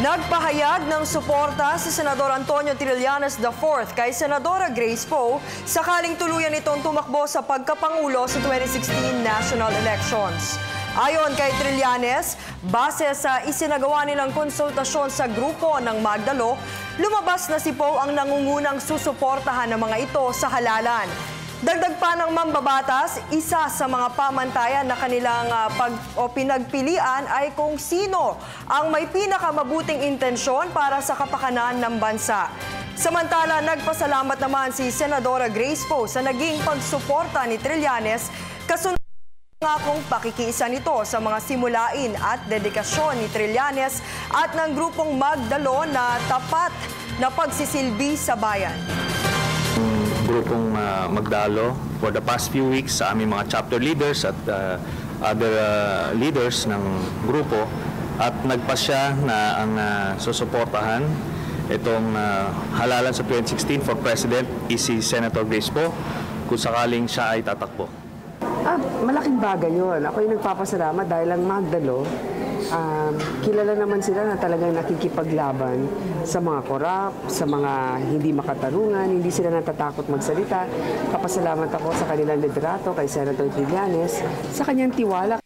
Nagpahayag ng suporta si Senador Antonio Trillanes IV kay Senadora Grace Poe sakaling tuluyan itong tumakbo sa pagkapangulo sa 2016 national elections. Ayon kay Trillanes, base sa isinagawa nilang konsultasyon sa grupo ng Magdalo, lumabas na si Poe ang nangungunang susuportahan ng mga ito sa halalan. Dagdag pa ng mambabatas, isa sa mga pamantayan na kanilang pinagpilian ay kung sino ang may pinakamabuting intensyon para sa kapakanan ng bansa. Samantala, nagpasalamat naman si Senadora Grace Poe sa naging pagsuporta ni Trillanes kasunod ng akong pakikiisa nito sa mga simulain at dedikasyon ni Trillanes at ng grupong Magdalo na tapat na pagsisilbi sa bayan. Grupong Magdalo for the past few weeks sa aming mga chapter leaders at other leaders ng grupo at nagpasya na ang susuportahan itong halalan sa 2016 for President is si Senator Grace Poe kung sakaling siya ay tatakbo. Malaking bagay yun. Ako yung nagpapasalamat dahil ang Magdalo, kilala naman sila na talagang nakikipaglaban sa mga korap, sa mga hindi makatarungan, hindi sila natatakot magsalita. Kapasalamat ako sa kanilang liderato kay Senator Trillanes sa kanyang tiwala